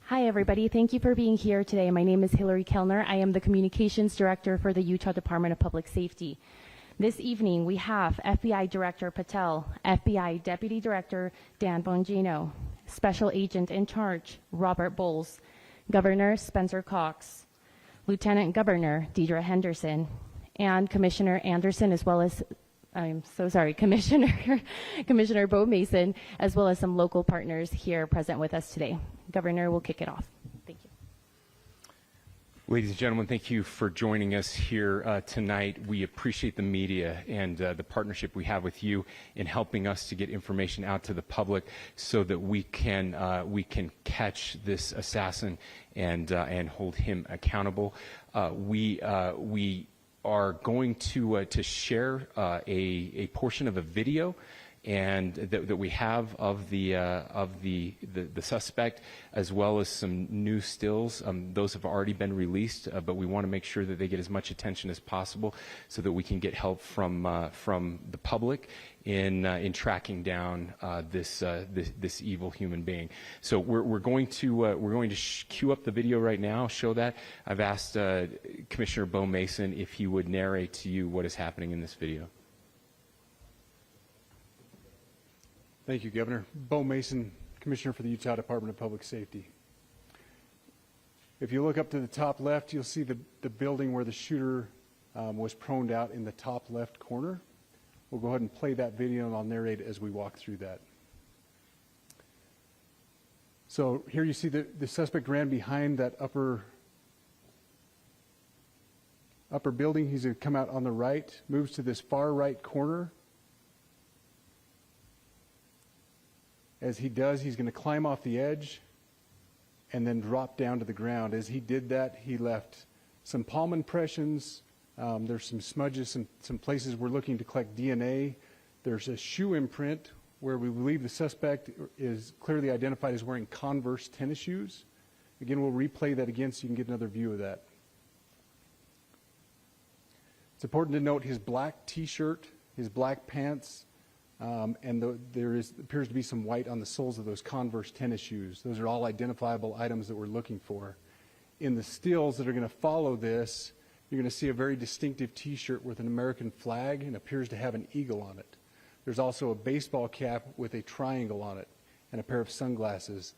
Hi, everybody. Thank you for being here today. My name is Hillary Kellner. I am the Communications Director for the Utah Department of Public Safety. This evening, we have FBI Director Patel, FBI Deputy Director Dan Bongino, Special Agent in Charge Robert Bohls, Governor Spencer Cox, Lieutenant Governor Deidre Henderson, and Commissioner Anderson, as well as Commissioner Beau Mason, as well as some local partners here present with us today. Governor will kick it off. Thank you. Ladies and gentlemen, thank you for joining us here tonight. We appreciate the media and the partnership we have with you in helping us to get information out to the public so that we can catch this assassin and hold him accountable. We are going to share a portion of a video and that we have of the suspect, as well as some new stills. Those have already been released, but we want to make sure that they get as much attention as possible so that we can get help from the public in tracking down this evil human being. So we're going to cue up the video right now. Show that. I've asked Commissioner Beau Mason if he would narrate to you what is happening in this video. Thank you, Governor. Beau Mason, Commissioner for the Utah Department of Public Safety. If you look up to the top left, you'll see the building where the shooter was proned out in the top left corner. We'll go ahead and play that video, and I'll narrate as we walk through that. So here you see the suspect ran behind that upper building. He's going to come out on the right, moves to this far right corner. As he does, he's going to climb off the edge and then drop down to the ground. As he did that, he left some palm impressions. There's some smudges, some places we're looking to collect DNA. There's a shoe imprint where we believe the suspect is clearly identified as wearing Converse tennis shoes. Again, we'll replay that again so you can get another view of that. It's important to note his black T-shirt, his black pants, and there appears to be some white on the soles of those Converse tennis shoes. Those are all identifiable items that we're looking for. In the stills that are going to follow this, you're going to see a very distinctive T-shirt with an American flag and appears to have an eagle on it. There's also a baseball cap with a triangle on it and a pair of sunglasses.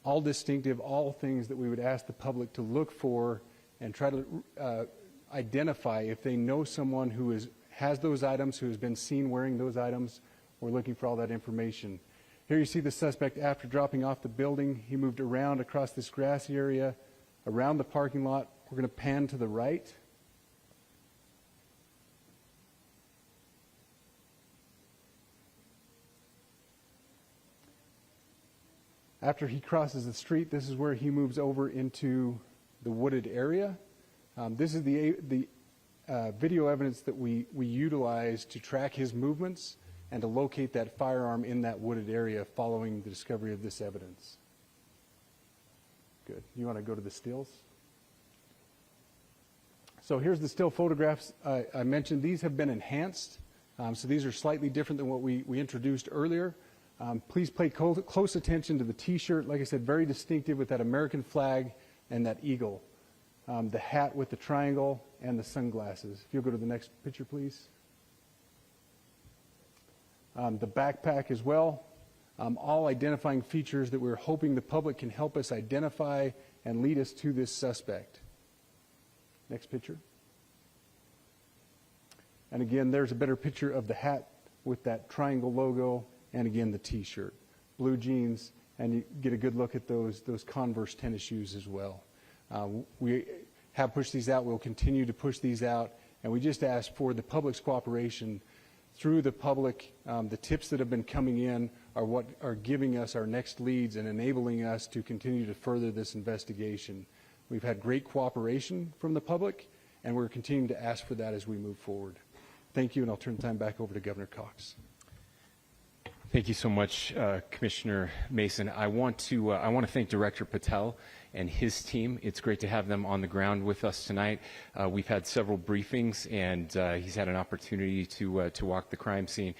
All distinctive, all things that we would ask the public to look for and try to identify if they know someone who has those items, who has been seen wearing those items. We're looking for all that information. Here you see the suspect after dropping off the building. He moved around across this grassy area, around the parking lot. We're going to pan to the right. After he crosses the street, this is where he moves over into the wooded area. This is the video evidence that we utilize to track his movements and to locate that firearm in that wooded area following the discovery of this evidence. Good. You want to go to the stills? So here's the still photographs I mentioned. These have been enhanced. So these are slightly different than what we introduced earlier. Please pay close attention to the T-shirt. Like I said, very distinctive with that American flag and that eagle. The hat with the triangle and the sunglasses. If you'll go to the next picture, please. The backpack as well. All identifying features that we're hoping the public can help us identify and lead us to this suspect. Next picture. And again, there's a better picture of the hat with that triangle logo, and again, the T-shirt. Blue jeans, and you get a good look at those Converse tennis shoes as well. We have pushed these out. We'll continue to push these out, and we just ask for the public's cooperation through the public. The tips that have been coming in are what are giving us our next leads and enabling us to continue to further this investigation. We've had great cooperation from the public, and we're continuing to ask for that as we move forward. Thank you, and I'll turn the time back over to Governor Cox. Thank you so much, Commissioner Mason. I want to thank Director Patel and his team. It's great to have them on the ground with us tonight. We've had several briefings, and he's had an opportunity to walk the crime scene.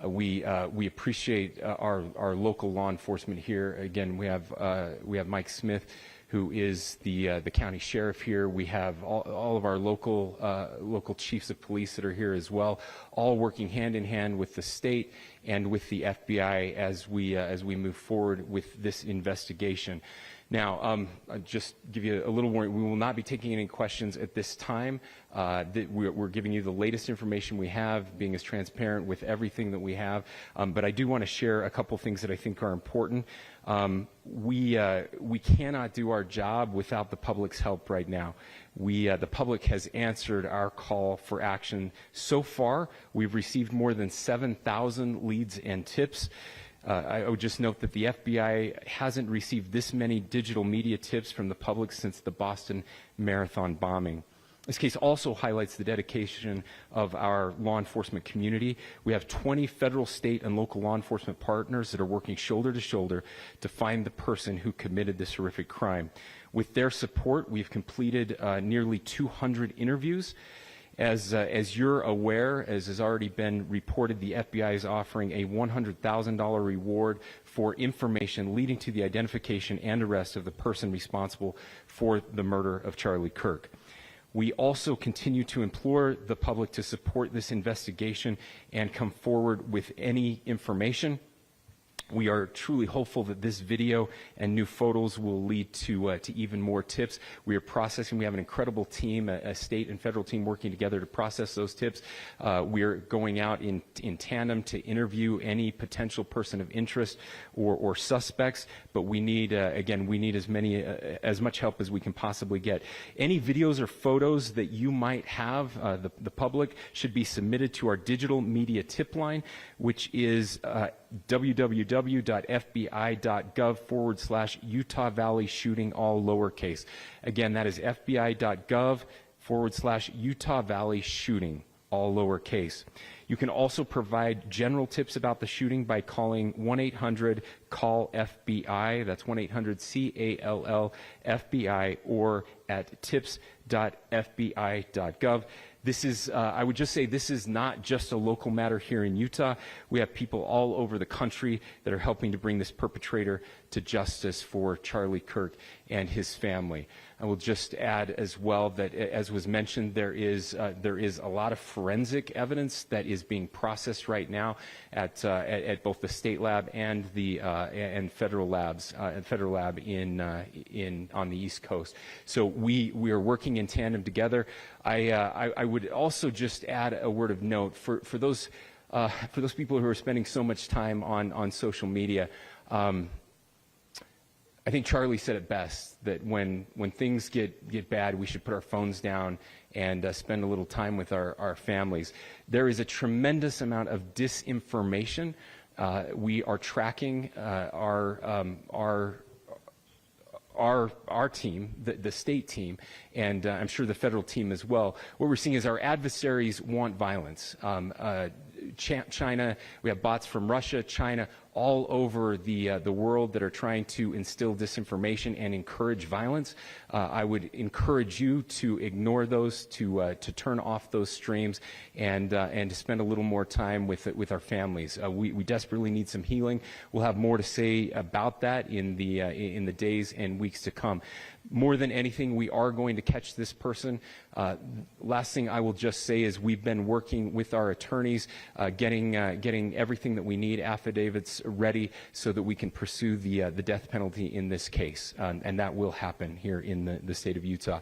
We appreciate our local law enforcement here. Again, we have Mike Smith, who is the county sheriff here. We have all of our local chiefs of police that are here as well, all working hand in hand with the state and with the FBI as we move forward with this investigation. Now, I'll just give you a little warning. We will not be taking any questions at this time. We're giving you the latest information we have, being as transparent with everything that we have. But I do want to share a couple things that I think are important. We cannot do our job without the public's help right now. The public has answered our call for action. So far, we've received more than 7,000 leads and tips. I would just note that the FBI hasn't received this many digital media tips from the public since the Boston Marathon bombing. This case also highlights the dedication of our law enforcement community. We have 20 federal, state, and local law enforcement partners that are working shoulder to shoulder to find the person who committed this horrific crime. With their support, we've completed nearly 200 interviews. As you're aware, as has already been reported, the FBI is offering a $100,000 reward for information leading to the identification and arrest of the person responsible for the murder of Charlie Kirk. We also continue to implore the public to support this investigation and come forward with any information. We are truly hopeful that this video and new photos will lead to even more tips. We are processing. We have an incredible team, a state and federal team working together to process those tips. We are going out in tandem to interview any potential person of interest or suspects. But we need, again, we need as much help as we can possibly get. Any videos or photos that you might have, the public, should be submitted to our digital media tip line, which is www.fbi.gov/Utah Valley shooting, all lowercase. Again, that is fbi.gov/Utah Valley shooting, all lowercase. You can also provide general tips about the shooting by calling 1-800-CALL-FBI. That's 1-800-CALL-FBI, or at tips.fbi.gov. This is, I would just say, this is not just a local matter here in Utah. We have people all over the country that are helping to bring this perpetrator to justice for Charlie Kirk and his family. I will just add as well that, as was mentioned, there is a lot of forensic evidence that is being processed right now at both the state lab and the federal labs, federal lab on the East Coast. So we are working in tandem together. I would also just add a word of note for those people who are spending so much time on social media. I think Charlie said it best, that when things get bad, we should put our phones down and spend a little time with our families. There is a tremendous amount of disinformation. We are tracking our team, the state team, and I'm sure the federal team as well. What we're seeing is our adversaries want violence. China, we have bots from Russia, China, all over the world that are trying to instill disinformation and encourage violence. I would encourage you to ignore those, to turn off those streams, and to spend a little more time with our families. We desperately need some healing. We'll have more to say about that in the days and weeks to come. More than anything, we are going to catch this person. Last thing I will just say is we've been working with our attorneys, getting everything that we need, affidavits ready, so that we can pursue the death penalty in this case, and that will happen here in the state of Utah.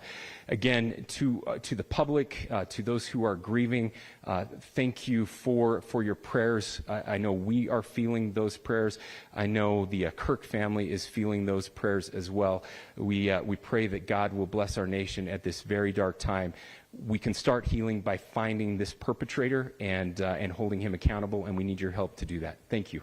Again, to the public, to those who are grieving, thank you for your prayers. I know we are feeling those prayers. I know the Kirk family is feeling those prayers as well. We pray that God will bless our nation at this very dark time. We can start healing by finding this perpetrator and holding him accountable, and we need your help to do that. Thank you.